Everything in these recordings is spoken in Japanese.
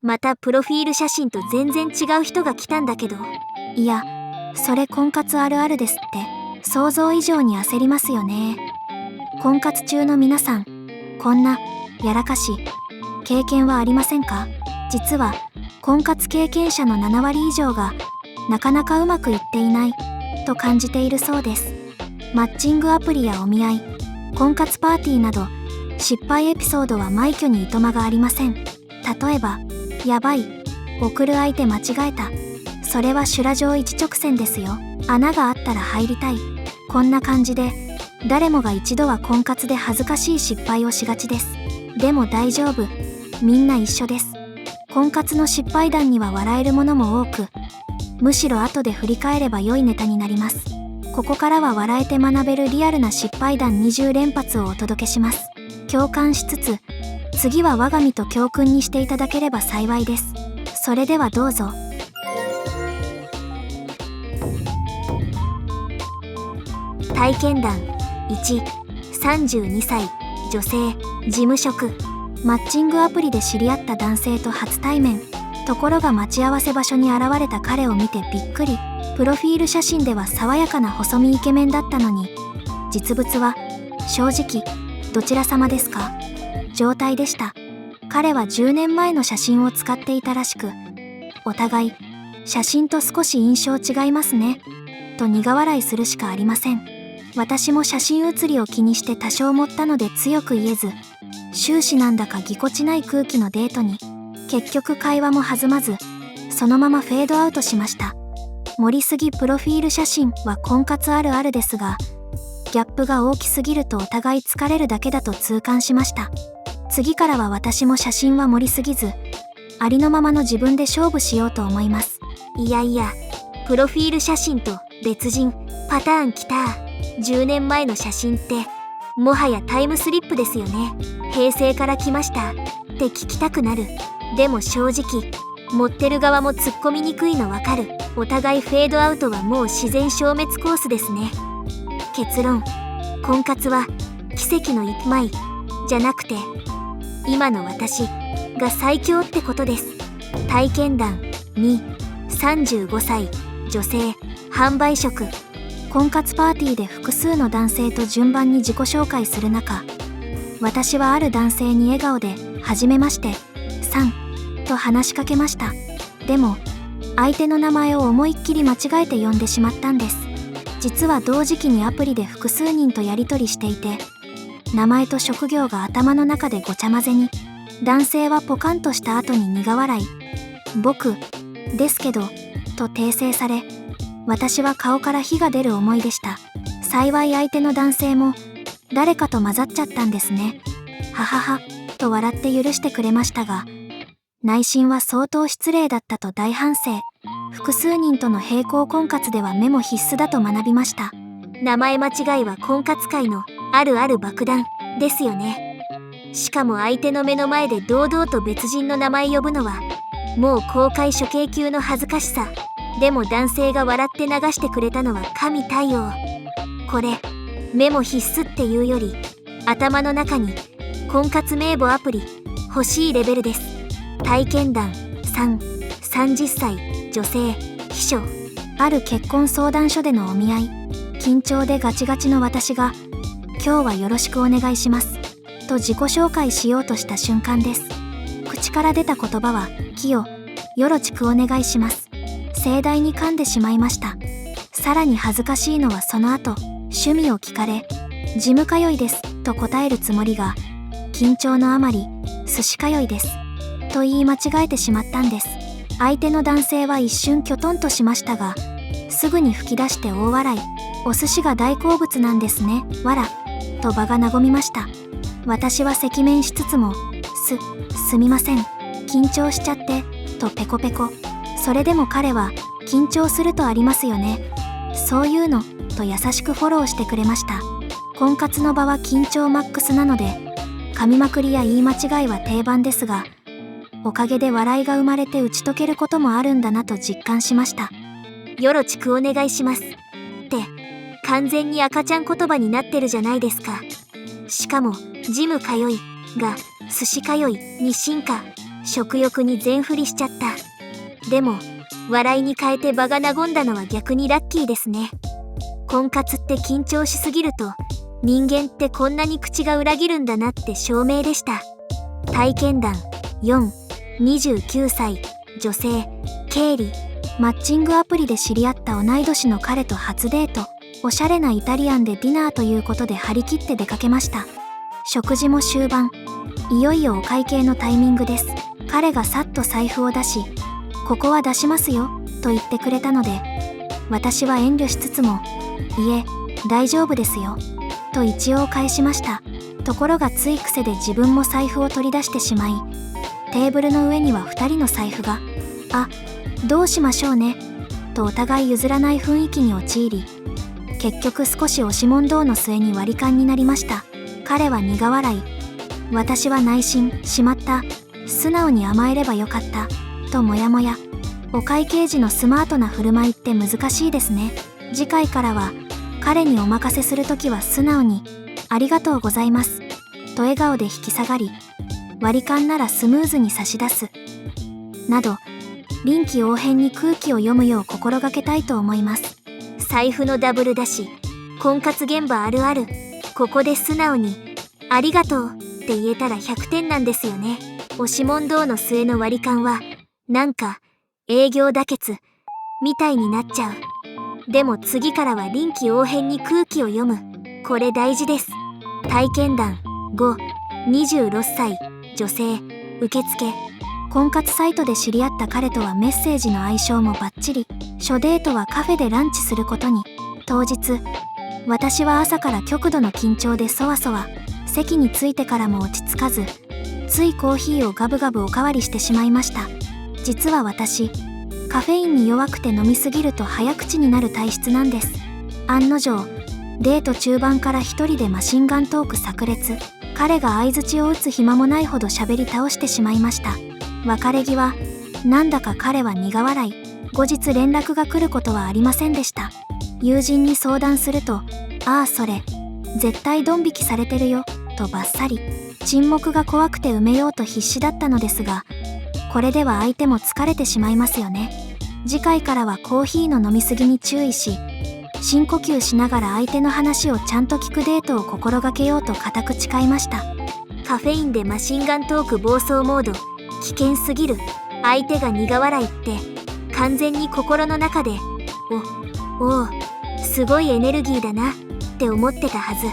またプロフィール写真と全然違う人が来たんだけど。いや、それ婚活あるあるですって。想像以上に焦りますよね。婚活中の皆さん、こんなやらかし経験はありませんか？実は婚活経験者の7割以上がなかなかうまくいっていないと感じているそうです。マッチングアプリやお見合い、婚活パーティーなど失敗エピソードは枚挙にいとまがありません。例えば、やばい、送る相手間違えた、それは修羅場一直線ですよ。穴があったら入りたい、こんな感じで誰もが一度は婚活で恥ずかしい失敗をしがちです。でも大丈夫、みんな一緒です。婚活の失敗談には笑えるものも多く、むしろ後で振り返れば良いネタになります。ここからは笑えて学べるリアルな失敗談20連発をお届けします。共感しつつ、次は我が身と教訓にしていただければ幸いです。それではどうぞ。体験談1、32歳女性、事務職。マッチングアプリで知り合った男性と初対面。ところが待ち合わせ場所に現れた彼を見てびっくり。プロフィール写真では爽やかな細身イケメンだったのに、実物は正直どちら様ですか状態でした。彼は10年前の写真を使っていたらしく、お互い写真と少し印象違いますねと苦笑いするしかありません。私も写真写りを気にして多少盛ったので強く言えず、終始なんだかぎこちない空気のデートに。結局会話も弾まず、そのままフェードアウトしました。盛りすぎプロフィール写真は婚活あるあるですが、ギャップが大きすぎるとお互い疲れるだけだと痛感しました。次からは私も写真は盛りすぎず、ありのままの自分で勝負しようと思います。いやいや、プロフィール写真と別人パターンきた。10年前の写真ってもはやタイムスリップですよね。平成から来ましたって聞きたくなる。でも正直持ってる側も突っ込みにくいのわかる。お互いフェードアウトはもう自然消滅コースですね。結論、婚活は奇跡の一枚じゃなくて今の私が最強ってことです。体験談2、35歳女性、販売職。婚活パーティーで複数の男性と順番に自己紹介する中、私はある男性に笑顔で「はじめましてさん」と話しかけました。でも相手の名前を思いっきり間違えて呼んでしまったんです。実は同時期にアプリで複数人とやり取りしていて、名前と職業が頭の中でごちゃ混ぜに。男性はポカンとした後に苦笑い。僕ですけどと訂正され、私は顔から火が出る思いでした。幸い相手の男性も誰かと混ざっちゃったんですね。はははと笑って許してくれましたが、内心は相当失礼だったと大反省。複数人との並行婚活ではメモ必須だと学びました。名前間違いは婚活界のあるある爆弾ですよね。しかも相手の目の前で堂々と別人の名前呼ぶのはもう公開処刑級の恥ずかしさ。でも男性が笑って流してくれたのは神対応。これメモ必須っていうより頭の中に婚活名簿アプリ欲しいレベルです。体験談3、30歳女性、秘書。ある結婚相談所でのお見合い。緊張でガチガチの私が「今日はよろしくお願いします」と自己紹介しようとした瞬間です。口から出た言葉は「きよろちくお願いします」。盛大に噛んでしまいました。さらに恥ずかしいのはその後、趣味を聞かれ「ジム通いです」と答えるつもりが、緊張のあまり「寿司通いです」と言い間違えてしまったんです。相手の男性は一瞬きょとんとしましたが、すぐに吹き出して大笑い。お寿司が大好物なんですね、わら、と場が和みました。私は赤面しつつも、すみません、緊張しちゃって、とペコペコ。それでも彼は、緊張するとありますよね。そういうの、と優しくフォローしてくれました。婚活の場は緊張マックスなので、噛みまくりや言い間違いは定番ですが、おかげで笑いが生まれて打ち解けることもあるんだなと実感しました。よろちくお願いしますって完全に赤ちゃん言葉になってるじゃないですか。しかもジム通いが寿司通いに進化食欲に全振りしちゃった。でも笑いに変えて場が和んだのは逆にラッキーですね。婚活って緊張しすぎると人間ってこんなに口が裏切るんだなって証明でした。体験談4、29歳女性経理。マッチングアプリで知り合った同い年の彼と初デート。おしゃれなイタリアンでディナーということで張り切って出かけました。食事も終盤。いよいよお会計のタイミングです。彼がさっと財布を出し、ここは出しますよと言ってくれたので、私は遠慮しつつも、いえ、大丈夫ですよと一応返しました。ところがつい癖で自分も財布を取り出してしまい、テーブルの上には2人の財布が、どうしましょうねとお互い譲らない雰囲気に陥り、結局少し押し問答の末に割り勘になりました。彼は苦笑い、私は内心しまった、素直に甘えればよかったとモヤモヤ。お会計時のスマートな振る舞いって難しいですね。次回からは彼にお任せするときは素直にありがとうございますと笑顔で引き下がり、割り勘ならスムーズに差し出すなど、臨機応変に空気を読むよう心がけたいと思います。財布のダブルだし、婚活現場あるある。ここで素直にありがとうって言えたら100点なんですよね。押し問答の末の割り勘はなんか営業妥結みたいになっちゃう。でも次からは臨機応変に空気を読む。これ大事です。体験談5、26歳女性受付。婚活サイトで知り合った彼とはメッセージの相性もバッチリ。初デートはカフェでランチすることに。当日、私は朝から極度の緊張でそわそわ。席に着いてからも落ち着かず、ついコーヒーをガブガブおかわりしてしまいました。実は私、カフェインに弱くて飲みすぎると早口になる体質なんです。案の定、デート中盤から一人でマシンガントーク炸裂。彼が相槌を打つ暇もないほど喋り倒してしまいました。別れ際、なんだか彼は苦笑い。後日連絡が来ることはありませんでした。友人に相談すると、それ、絶対ドン引きされてるよ、とバッサリ。沈黙が怖くて埋めようと必死だったのですが、これでは相手も疲れてしまいますよね。次回からはコーヒーの飲みすぎに注意し、深呼吸しながら相手の話をちゃんと聞くデートを心がけようと固く誓いました。カフェインでマシンガントーク暴走モード。危険すぎる。相手が苦笑いって完全に心の中でおすごいエネルギーだなって思ってたはず。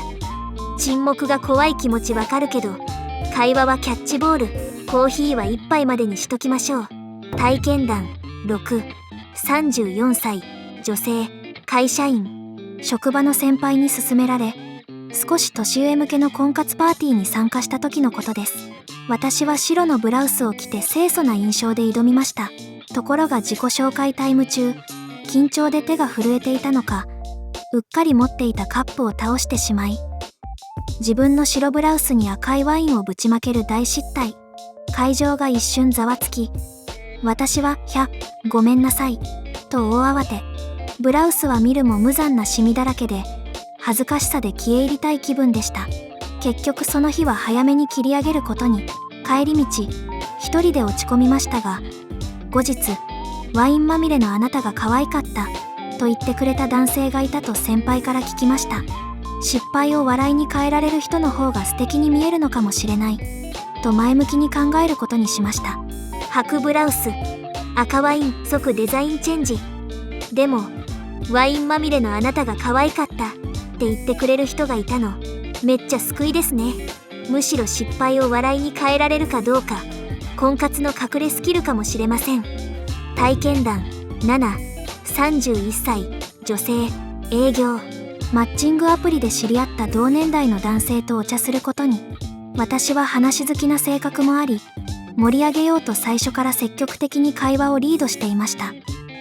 沈黙が怖い気持ちわかるけど、会話はキャッチボール。コーヒーは一杯までにしときましょう。体験談6、34歳女性会社員。職場の先輩に勧められ、少し年上向けの婚活パーティーに参加した時のことです。私は白のブラウスを着て清楚な印象で挑みました。ところが自己紹介タイム中、緊張で手が震えていたのか、うっかり持っていたカップを倒してしまい、自分の白ブラウスに赤いワインをぶちまける大失態。会場が一瞬ざわつき、私はごめんなさいと大慌て。ブラウスは見るも無残なシミだらけで、恥ずかしさで消え入りたい気分でした。結局その日は早めに切り上げることに。帰り道、一人で落ち込みましたが、後日、ワインまみれのあなたが可愛かったと言ってくれた男性がいたと先輩から聞きました。失敗を笑いに変えられる人の方が素敵に見えるのかもしれないと前向きに考えることにしました。白ブラウス、赤ワイン即デザインチェンジ。でもワインまみれのあなたが可愛かったって言ってくれる人がいたの、めっちゃ救いですね。むしろ失敗を笑いに変えられるかどうか、婚活の隠れスキルかもしれません。体験談7、31歳女性営業。マッチングアプリで知り合った同年代の男性とお茶することに。私は話好きな性格もあり、盛り上げようと最初から積極的に会話をリードしていました。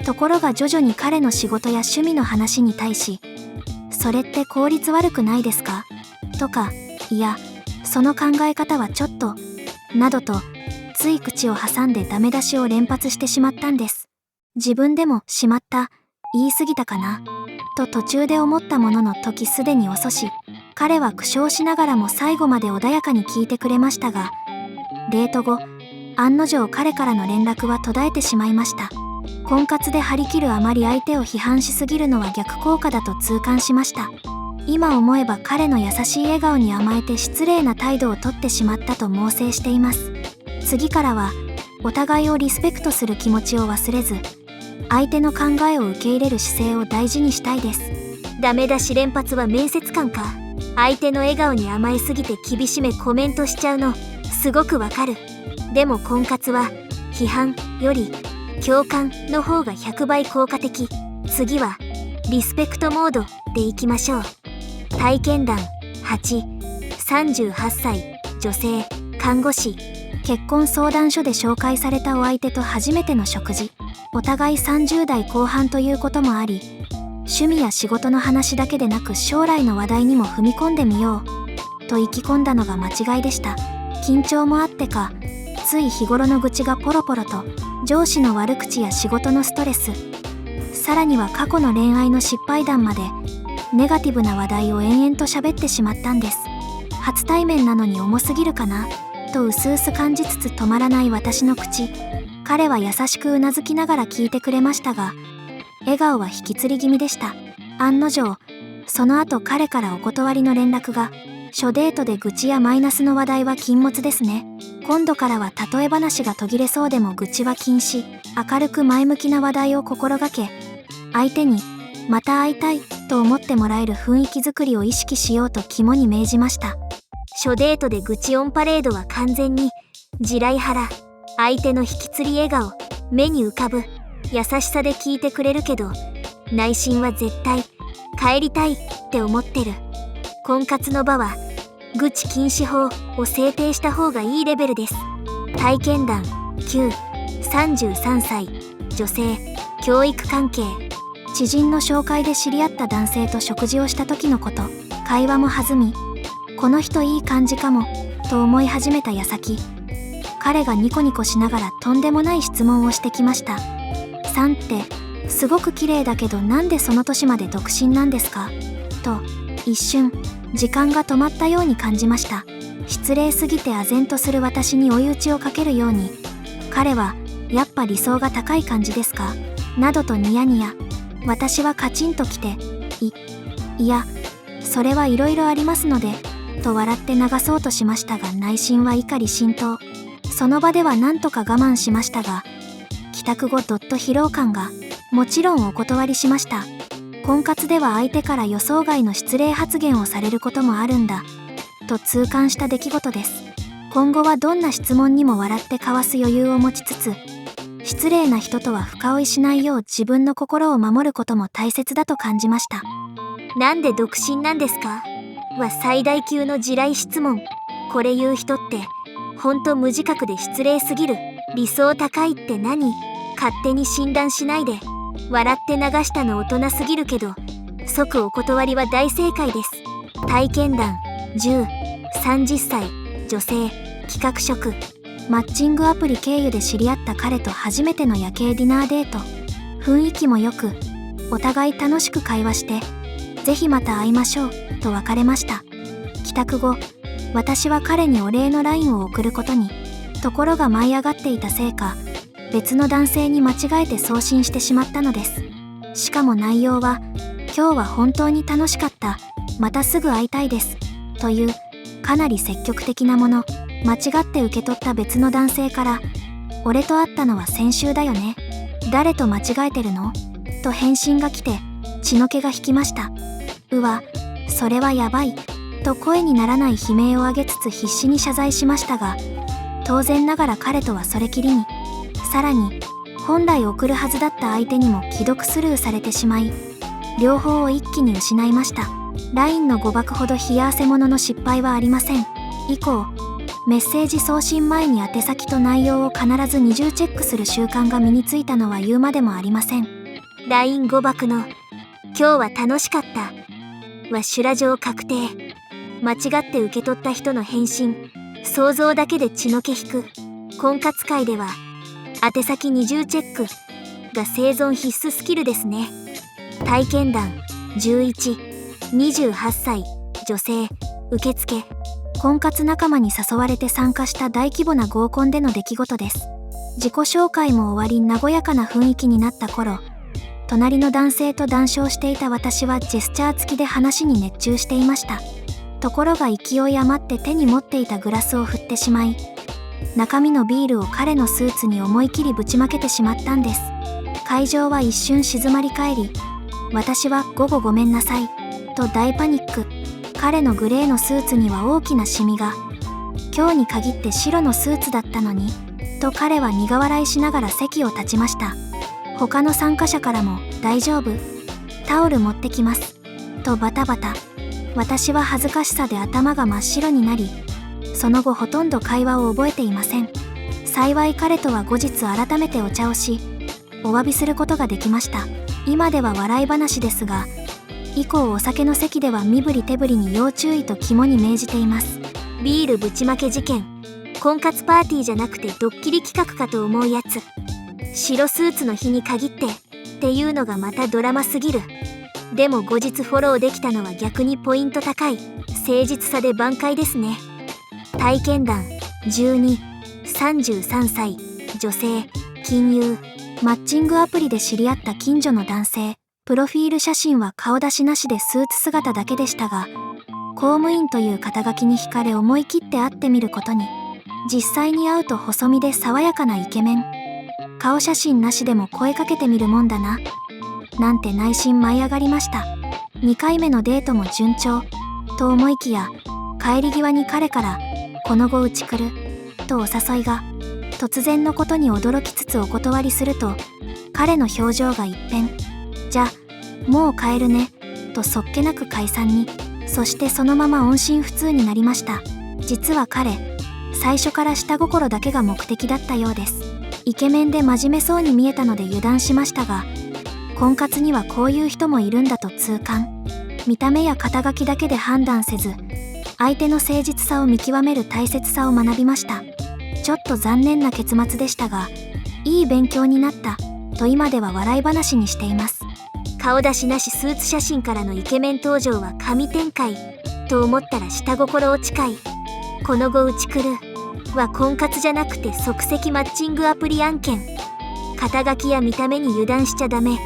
ところが徐々に彼の仕事や趣味の話に対し、それって効率悪くないですかとか、いや、その考え方はちょっと、などと、つい口を挟んでダメ出しを連発してしまったんです。自分でもしまった、言い過ぎたかな、と途中で思ったものの時すでに遅し、彼は苦笑しながらも最後まで穏やかに聞いてくれましたが、デート後、案の定彼からの連絡は途絶えてしまいました。婚活で張り切るあまり相手を批判しすぎるのは逆効果だと痛感しました。今思えば彼の優しい笑顔に甘えて失礼な態度をとってしまったと猛省しています。次からはお互いをリスペクトする気持ちを忘れず、相手の考えを受け入れる姿勢を大事にしたいです。ダメ出し連発は面接官か。相手の笑顔に甘えすぎて厳しめコメントしちゃうのすごくわかる。でも婚活は批判より共感の方が100倍効果的。次はリスペクトモードでいきましょう。体験談8、38歳女性看護師。結婚相談所で紹介されたお相手と初めての食事。お互い30代後半ということもあり、趣味や仕事の話だけでなく将来の話題にも踏み込んでみようと意気込んだのが間違いでした。緊張もあってか、つい日頃の愚痴がポロポロと、上司の悪口や仕事のストレス、さらには過去の恋愛の失敗談までネガティブな話題を延々と喋ってしまったんです。初対面なのに重すぎるかなと薄々感じつつ止まらない私の口。彼は優しくうなずきながら聞いてくれましたが、笑顔は引きつり気味でした。案の定、その後彼からお断りの連絡が。初デートで愚痴やマイナスの話題は禁物ですね。今度からは例え話が途切れそうでも愚痴は禁止。明るく前向きな話題を心がけ、相手にまた会いたいと思ってもらえる雰囲気づくりを意識しようと肝に銘じました。初デートで愚痴オンパレードは完全に地雷腹。相手の引きつり笑顔、目に浮かぶ優しさで聞いてくれるけど、内心は絶対帰りたいって思ってる。婚活の場は愚痴禁止法を制定した方がいいレベルです。体験談9、33歳女性教育関係。知人の紹介で知り合った男性と食事をした時のこと。会話も弾み、この人いい感じかもと思い始めた矢先、彼がニコニコしながらとんでもない質問をしてきました。さんってすごく綺麗だけどなんでその年まで独身なんですかと。一瞬時間が止まったように感じました。失礼すぎて唖然とする私に追い打ちをかけるように、彼はやっぱ理想が高い感じですかなどとニヤニヤ。私はカチンときて、いやそれはいろいろありますのでと笑って流そうとしましたが、内心は怒り心頭。その場では何とか我慢しましたが、帰宅後疲労感が。もちろんお断りしました。婚活では相手から予想外の失礼発言をされることもあるんだと痛感した出来事です。今後はどんな質問にも笑ってかわす余裕を持ちつつ、失礼な人とは深追いしないよう自分の心を守ることも大切だと感じました。なんで独身なんですかは最大級の地雷質問。これ言う人ってほんと無自覚で失礼すぎる。理想高いって何？勝手に診断しないで。笑って流したの大人すぎるけど、即お断りは大正解です。体験談10、30歳女性企画職。マッチングアプリ経由で知り合った彼と初めての夜景ディナーデート。雰囲気も良く、お互い楽しく会話して、ぜひまた会いましょうと別れました。帰宅後、私は彼にお礼の LINE を送ることに。ところが舞い上がっていたせいか、別の男性に間違えて送信してしまったのです。しかも内容は、今日は本当に楽しかった、またすぐ会いたいですというかなり積極的なもの。間違って受け取った別の男性から、俺と会ったのは先週だよね、誰と間違えてるのと返信が来て、血の気が引きました。うわ、それはやばいと声にならない悲鳴を上げつつ必死に謝罪しましたが、当然ながら彼とはそれきりに。さらに本来送るはずだった相手にも既読スルーされてしまい、両方を一気に失いました。 LINE の誤爆ほど冷や汗ものの失敗はありません。以降メッセージ送信前に宛先と内容を必ず二重チェックする習慣が身についたのは言うまでもありません。 LINE 誤爆の今日は楽しかったは修羅場確定。間違って受け取った人の返信、想像だけで血の気引く。婚活会では宛先二重チェックが生存必須スキルですね。体験談11、28歳女性受付。婚活仲間に誘われて参加した大規模な合コンでの出来事です。自己紹介も終わり和やかな雰囲気になった頃、隣の男性と談笑していた私はジェスチャー付きで話に熱中していました。ところが勢い余って手に持っていたグラスを振ってしまい、中身のビールを彼のスーツに思い切りぶちまけてしまったんです。会場は一瞬静まり返り、私は午後ごめんなさいと大パニック。彼のグレーのスーツには大きなシミが、今日に限って白のスーツだったのにと彼は苦笑いしながら席を立ちました。他の参加者からも大丈夫、タオル持ってきますとバタバタ。私は恥ずかしさで頭が真っ白になり、その後ほとんど会話を覚えていません。幸い彼とは後日改めてお茶をし、お詫びすることができました。今では笑い話ですが、以降お酒の席では身振り手振りに要注意と肝に銘じています。ビールぶちまけ事件。婚活パーティーじゃなくてドッキリ企画かと思うやつ。白スーツの日に限ってっていうのがまたドラマすぎる。でも後日フォローできたのは逆にポイント高い誠実さで挽回ですね。体験談。12、33歳、女性、金融。マッチングアプリで知り合った近所の男性。プロフィール写真は顔出しなしでスーツ姿だけでしたが、公務員という肩書きに惹かれ思い切って会ってみることに。実際に会うと細身で爽やかなイケメン。顔写真なしでも声かけてみるもんだな。なんて内心舞い上がりました。2回目のデートも順調と思いきや、帰り際に彼からこの後うち来るとお誘いが。突然のことに驚きつつお断りすると、彼の表情が一変。じゃ、もう帰るねとそっけなく解散に。そしてそのまま音信不通になりました。実は彼、最初から下心だけが目的だったようです。イケメンで真面目そうに見えたので油断しましたが、婚活にはこういう人もいるんだと痛感。見た目や肩書きだけで判断せず、相手の誠実さを見極める大切さを学びました。ちょっと残念な結末でしたが、いい勉強になったと今では笑い話にしています。顔出しなしスーツ写真からのイケメン登場は神展開と思ったら下心を誓い、この後うち来るは婚活じゃなくて即席マッチングアプリ案件。肩書きや見た目に油断しちゃダメ。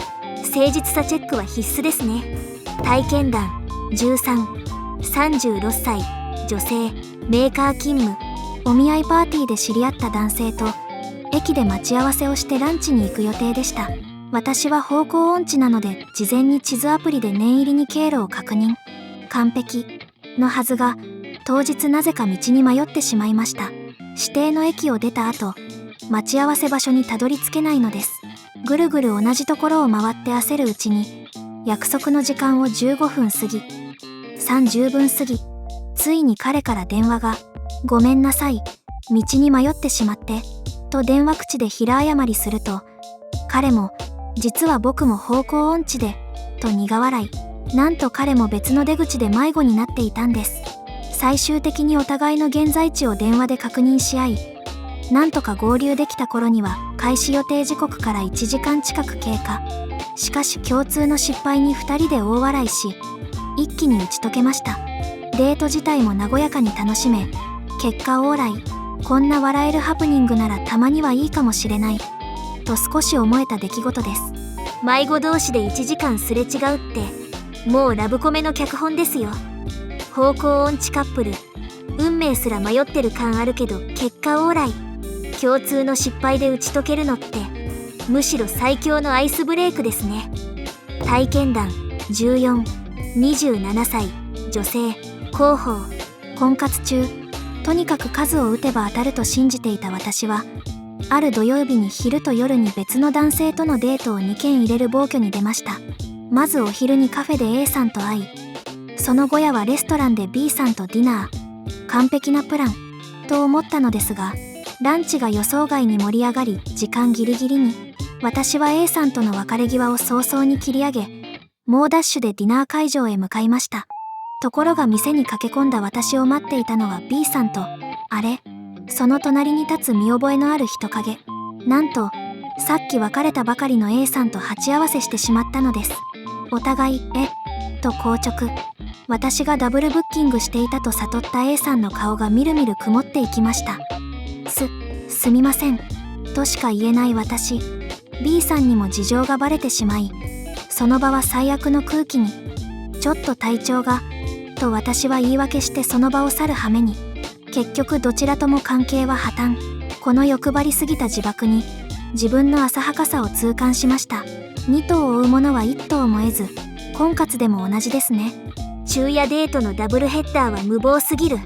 誠実さチェックは必須ですね。体験談。13、36歳、女性、メーカー勤務。お見合いパーティーで知り合った男性と駅で待ち合わせをしてランチに行く予定でした。私は方向音痴なので事前に地図アプリで念入りに経路を確認。完璧のはずが、当日なぜか道に迷ってしまいました。指定の駅を出た後、待ち合わせ場所にたどり着けないのです。ぐるぐる同じところを回って焦るうちに、約束の時間を15分過ぎ、30分過ぎ、ついに彼から電話が。ごめんなさい、道に迷ってしまって、と電話口で平謝りすると、彼も、実は僕も方向音痴で、と苦笑い。なんと彼も別の出口で迷子になっていたんです。最終的にお互いの現在地を電話で確認し合い、なんとか合流できた頃には開始予定時刻から1時間近く経過。しかし共通の失敗に2人で大笑いし、一気に打ち解けました。デート自体も和やかに楽しめ、結果オーライ。こんな笑えるハプニングならたまにはいいかもしれない、と少し思えた出来事です。迷子同士で1時間すれ違うって、もうラブコメの脚本ですよ。方向音痴カップル。運命すら迷ってる感あるけど結果オーライ。共通の失敗で打ち解けるのって、むしろ最強のアイスブレイクですね。体験談。14、27歳、女性、広報。婚活中、とにかく数を打てば当たると信じていた私は、ある土曜日に昼と夜に別の男性とのデートを2件入れる暴挙に出ました。まずお昼にカフェで A さんと会い、その後夜はレストランで B さんとディナー。完璧なプランと思ったのですが、ランチが予想外に盛り上がり、時間ギリギリに。私は A さんとの別れ際を早々に切り上げ、猛ダッシュでディナー会場へ向かいました。ところが店に駆け込んだ私を待っていたのは B さんと、あれ、その隣に立つ見覚えのある人影。なんと、さっき別れたばかりの A さんと鉢合わせしてしまったのです。お互い、と硬直。私がダブルブッキングしていたと悟った A さんの顔がみるみる曇っていきました。すみませんとしか言えない私。 B さんにも事情がバレてしまい、その場は最悪の空気に。ちょっと体調がと私は言い訳してその場を去る羽目に。結局どちらとも関係は破綻。この欲張りすぎた自爆に自分の浅はかさを痛感しました。2頭を追う者は1頭も得ず、婚活でも同じですね。昼夜デートのダブルヘッダーは無謀すぎる。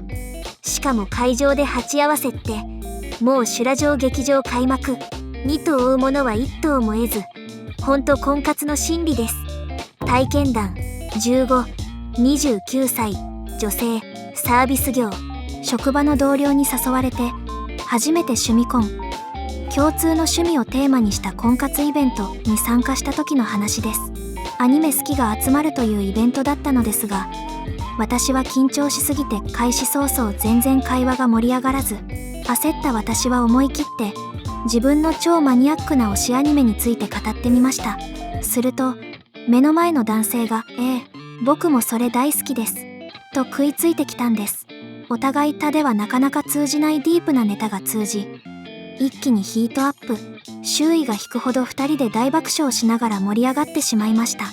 しかも会場で鉢合わせって、もう修羅場劇場開幕。2頭追う者は1頭も得ず、ほんと婚活の心理です。体験談15、29歳女性、サービス業。職場の同僚に誘われて初めて趣味婚、共通の趣味をテーマにした婚活イベントに参加した時の話です。アニメ好きが集まるというイベントだったのですが、私は緊張しすぎて開始早々全然会話が盛り上がらず、焦った私は思い切って自分の超マニアックな推しアニメについて語ってみました。すると目の前の男性が僕もそれ大好きですと食いついてきたんです。お互い他ではなかなか通じないディープなネタが通じ、一気にヒートアップ。周囲が引くほど2人で大爆笑しながら盛り上がってしまいました。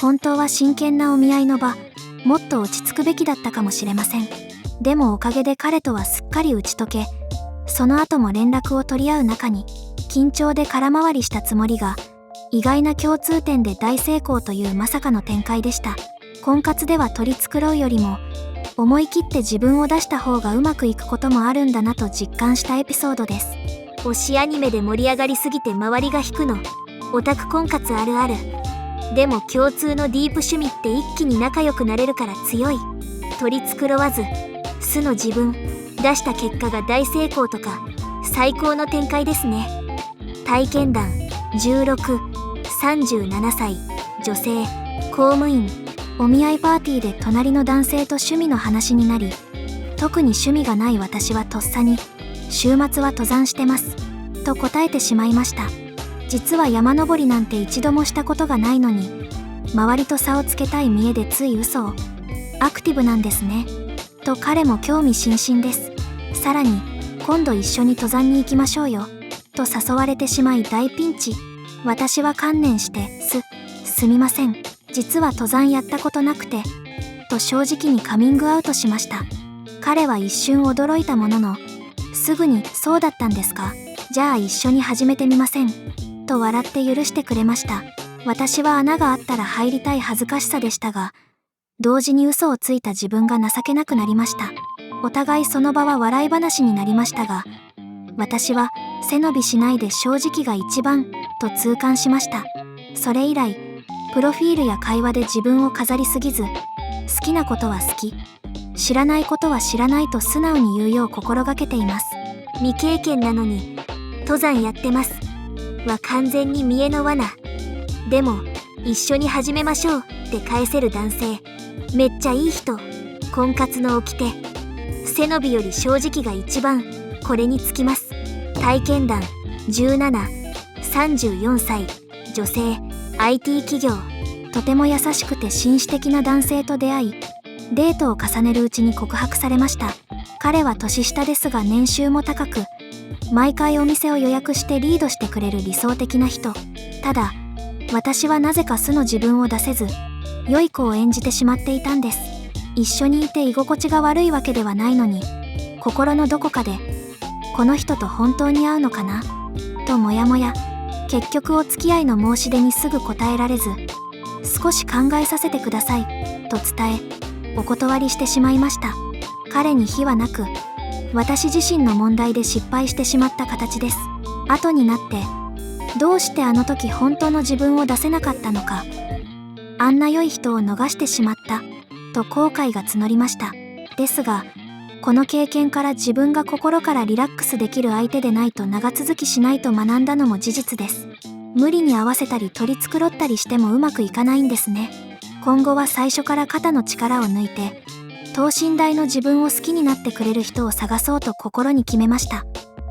本当は真剣なお見合いの場、もっと落ち着くべきだったかもしれません。でもおかげで彼とはすっかり打ち解け、その後も連絡を取り合う中に、緊張で空回りしたつもりが意外な共通点で大成功というまさかの展開でした。婚活では取り繕うよりも思い切って自分を出した方がうまくいくこともあるんだなと実感したエピソードです。推しアニメで盛り上がりすぎて周りが引くの、オタク婚活あるある。でも共通のディープ趣味って一気に仲良くなれるから強い。取り繕わず素の自分出した結果が大成功とか最高の展開ですね。体験談16、37歳女性、公務員。お見合いパーティーで隣の男性と趣味の話になり、特に趣味がない私はとっさに週末は登山してますと答えてしまいました。実は山登りなんて一度もしたことがないのに、周りと差をつけたい見栄でつい嘘を。アクティブなんですねと彼も興味津々です。さらに今度一緒に登山に行きましょうよと誘われてしまい大ピンチ。私は観念してすみません、実は登山やったことなくてと正直にカミングアウトしました。彼は一瞬驚いたものの、すぐにそうだったんですか、じゃあ一緒に始めてみませんと笑って許してくれました。私は穴があったら入りたい恥ずかしさでしたが、同時に嘘をついた自分が情けなくなりました。お互いその場は笑い話になりましたが、私は背伸びしないで正直が一番と痛感しました。それ以来プロフィールや会話で自分を飾りすぎず、好きなことは好き、知らないことは知らないと素直に言うよう心がけています。未経験なのに登山やってますは完全に見栄の罠。でも一緒に始めましょうって返せる男性、めっちゃいい人。婚活の掟、背伸びより正直が一番。これにつきます。体験談17、34歳女性、IT 企業。とても優しくて紳士的な男性と出会い、デートを重ねるうちに告白されました。彼は年下ですが年収も高く、毎回お店を予約してリードしてくれる理想的な人。ただ私はなぜか素の自分を出せず、良い子を演じてしまっていたんです。一緒にいて居心地が悪いわけではないのに、心のどこかでこの人と本当に会うのかなとモヤモヤ。結局お付き合いの申し出にすぐ答えられず、少し考えさせてくださいと伝えお断りしてしまいました。彼に非はなく、私自身の問題で失敗してしまった形です。後になってどうしてあの時本当の自分を出せなかったのか、あんな良い人を逃してしまったと後悔が募りました。ですがこの経験から自分が心からリラックスできる相手でないと長続きしないと学んだのも事実です。無理に合わせたり取り繕ったりしてもうまくいかないんですね。今後は最初から肩の力を抜いて、等身大の自分を好きになってくれる人を探そうと心に決めました。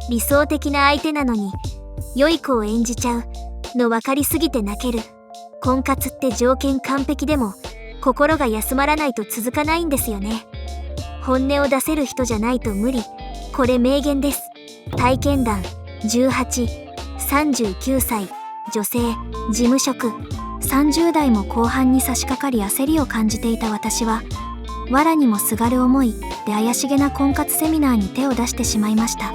理想的な相手なのに良い子を演じちゃうの分かりすぎて泣ける。婚活って条件完璧でも心が休まらないと続かないんですよね。本音を出せる人じゃないと無理。これ名言です。体験談18、39歳、女性、事務職。30代も後半に差し掛かり焦りを感じていた私は、藁にもすがる思いで怪しげな婚活セミナーに手を出してしまいました。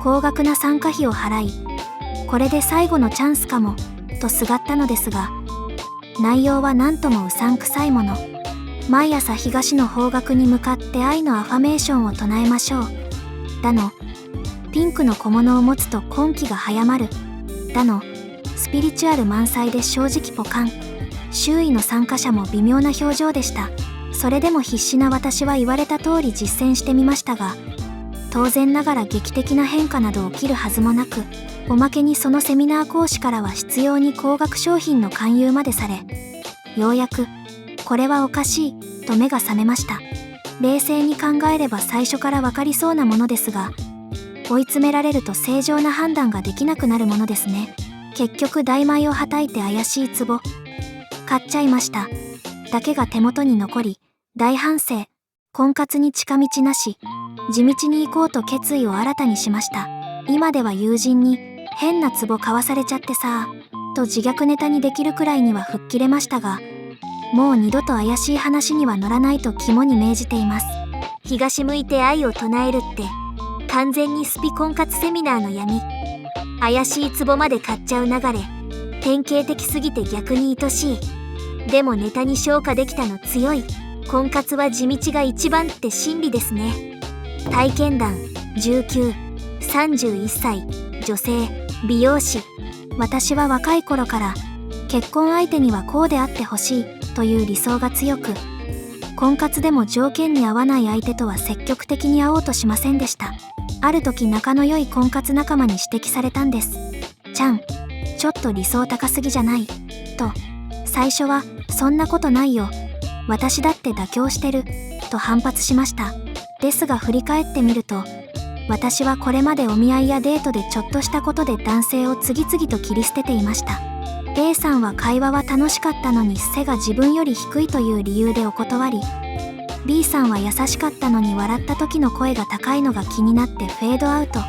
高額な参加費を払い、これで最後のチャンスかもとすがったのですが、内容は何ともうさんくさいもの。毎朝東の方角に向かって愛のアファメーションを唱えましょうだの、ピンクの小物を持つと婚期が早まるだの、スピリチュアル満載で正直ポカン。周囲の参加者も微妙な表情でした。それでも必死な私は言われた通り実践してみましたが、当然ながら劇的な変化など起きるはずもなく、おまけにそのセミナー講師からは執拗に高額商品の勧誘までされ、ようやくこれはおかしいと目が覚めました。冷静に考えれば最初からわかりそうなものですが、追い詰められると正常な判断ができなくなるものですね。結局大枚をはたいて怪しい壺買っちゃいましただけが手元に残り、大反省。婚活に近道なし、地道に行こうと決意を新たにしました。今では友人に変な壺買わされちゃってさと自虐ネタにできるくらいには吹っ切れましたが、もう二度と怪しい話には乗らないと肝に銘じています。東向いて愛を唱えるって完全にスピ婚活セミナーの闇。怪しい壺まで買っちゃう流れ、典型的すぎて逆に愛しい。でもネタに昇華できたの強い。婚活は地道が一番って真理ですね。体験談19、31歳、女性、美容師。私は若い頃から結婚相手にはこうであってほしいという理想が強く、婚活でも条件に合わない相手とは積極的に会おうとしませんでした。ある時仲の良い婚活仲間に指摘されたんです。ちゃん、ちょっと理想高すぎじゃないと。最初はそんなことないよ、私だって妥協してると反発しました。ですが振り返ってみると、私はこれまでお見合いやデートでちょっとしたことで男性を次々と切り捨てていました。A さんは会話は楽しかったのに背が自分より低いという理由でお断り、 B さんは優しかったのに笑った時の声が高いのが気になってフェードアウト。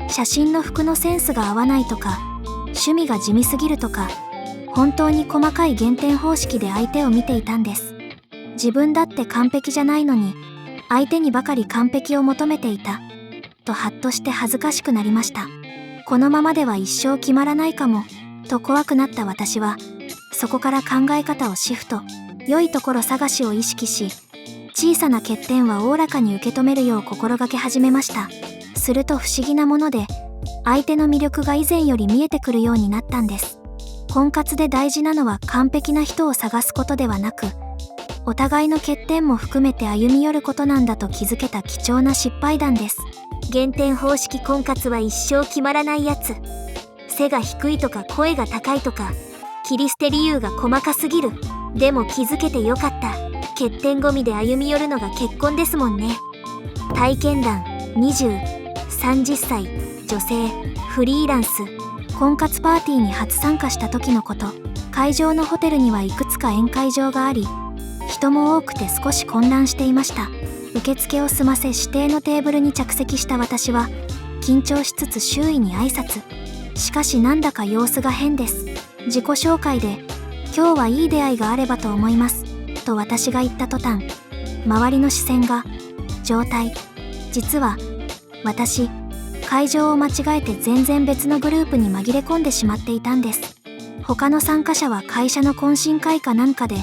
写真の服のセンスが合わないとか、趣味が地味すぎるとか、本当に細かい減点方式で相手を見ていたんです。自分だって完璧じゃないのに相手にばかり完璧を求めていたとハッとして恥ずかしくなりました。このままでは一生決まらないかもと怖くなった私は、そこから考え方をシフト。良いところ探しを意識し、小さな欠点はおおらかに受け止めるよう心がけ始めました。すると不思議なもので、相手の魅力が以前より見えてくるようになったんです。婚活で大事なのは完璧な人を探すことではなく、お互いの欠点も含めて歩み寄ることなんだと気づけた貴重な失敗談です。減点方式婚活は一生決まらないやつ。背が低いとか声が高いとか、切り捨て理由が細かすぎる。でも気づけてよかった。欠点ゴミで歩み寄るのが結婚ですもんね。体験談20、30歳、女性、フリーランス。婚活パーティーに初参加した時のこと。会場のホテルにはいくつか宴会場があり、人も多くて少し混乱していました。受付を済ませ指定のテーブルに着席した私は緊張しつつ周囲に挨拶。しかしなんだか様子が変です。自己紹介で今日はいい出会いがあればと思いますと私が言った途端、周りの視線が状態。実は私、会場を間違えて全然別のグループに紛れ込んでしまっていたんです。他の参加者は会社の懇親会かなんかで、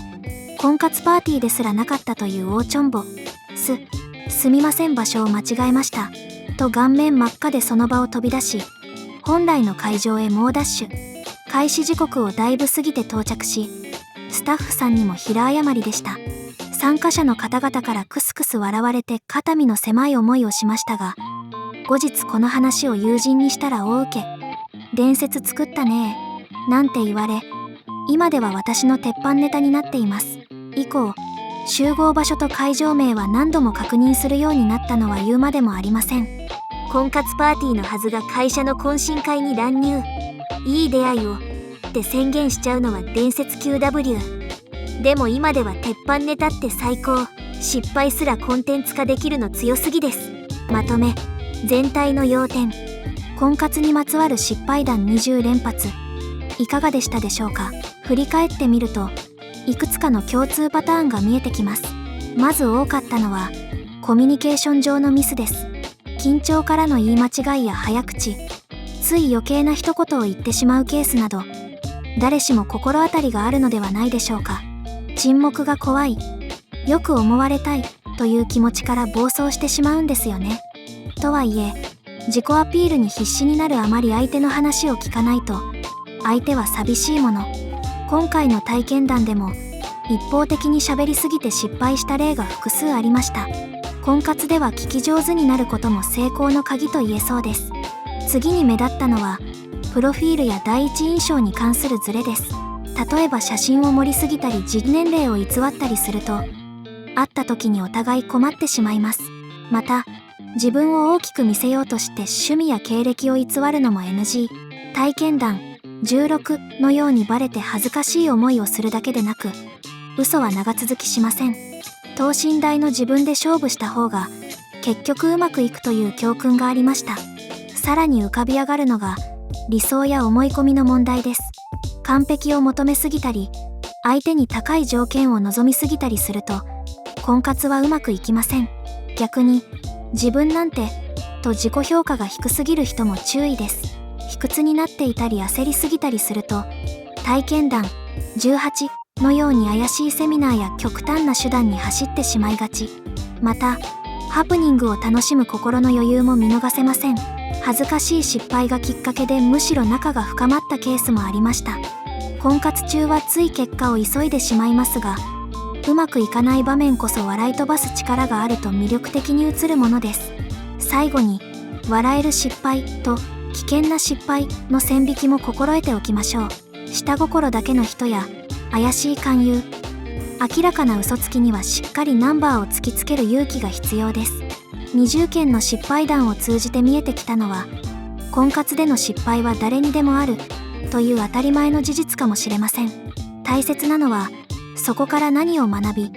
婚活パーティーですらなかったという大ちょんぼ。すみません、場所を間違えましたと顔面真っ赤でその場を飛び出し、本来の会場へ猛ダッシュ。開始時刻をだいぶ過ぎて到着し、スタッフさんにも平謝りでした。参加者の方々からクスクス笑われて肩身の狭い思いをしましたが、後日この話を友人にしたら大受け。伝説作ったねなんて言われ、今では私の鉄板ネタになっています。以降、集合場所と会場名は何度も確認するようになったのは言うまでもありません。婚活パーティーのはずが会社の懇親会に乱入。いい出会いをって宣言しちゃうのは伝説級 W。でも今では鉄板ネタって最高。失敗すらコンテンツ化できるの強すぎです。まとめ。全体の要点。婚活にまつわる失敗談20連発。いかがでしたでしょうか。振り返ってみると、いくつかの共通パターンが見えてきます。まず多かったのは、コミュニケーション上のミスです。緊張からの言い間違いや早口、つい余計な一言を言ってしまうケースなど、誰しも心当たりがあるのではないでしょうか。沈黙が怖い、よく思われたいという気持ちから暴走してしまうんですよね。とはいえ、自己アピールに必死になるあまり相手の話を聞かないと、相手は寂しいもの。今回の体験談でも、一方的に喋りすぎて失敗した例が複数ありました。婚活では聞き上手になることも成功の鍵と言えそうです。次に目立ったのは、プロフィールや第一印象に関するズレです。例えば写真を盛りすぎたり実年齢を偽ったりすると、会った時にお互い困ってしまいます。また、自分を大きく見せようとして趣味や経歴を偽るのも NG。体験談16のようにバレて恥ずかしい思いをするだけでなく、嘘は長続きしません。等身大の自分で勝負した方が結局うまくいくという教訓がありました。さらに浮かび上がるのが理想や思い込みの問題です。完璧を求めすぎたり、相手に高い条件を望みすぎたりすると、婚活はうまくいきません。逆に、自分なんてと自己評価が低すぎる人も注意です。卑屈になっていたり焦りすぎたりすると、体験談18のように怪しいセミナーや極端な手段に走ってしまいがち。また、ハプニングを楽しむ心の余裕も見逃せません。恥ずかしい失敗がきっかけでむしろ仲が深まったケースもありました。婚活中はつい結果を急いでしまいますが、うまくいかない場面こそ笑い飛ばす力があると魅力的に映るものです。最後に、笑える失敗と危険な失敗の線引きも心得ておきましょう。下心だけの人や怪しい勧誘、明らかな嘘つきにはしっかりナンバーを突きつける勇気が必要です。20件の失敗談を通じて見えてきたのは、婚活での失敗は誰にでもあるという当たり前の事実かもしれません。大切なのは、そこから何を学び、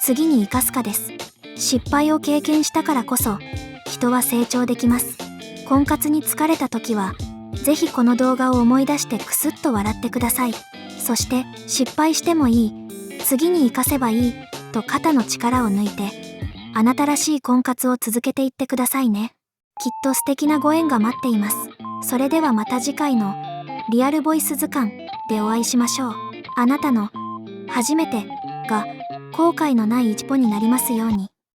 次に生かすかです。失敗を経験したからこそ、人は成長できます。婚活に疲れた時は、ぜひこの動画を思い出してクスッと笑ってください。そして、失敗してもいい、次に生かせばいい、と肩の力を抜いて、あなたらしい婚活を続けていってくださいね。きっと素敵なご縁が待っています。それではまた次回のリアルボイス図鑑でお会いしましょう。あなたの初めてが後悔のない一歩になりますように。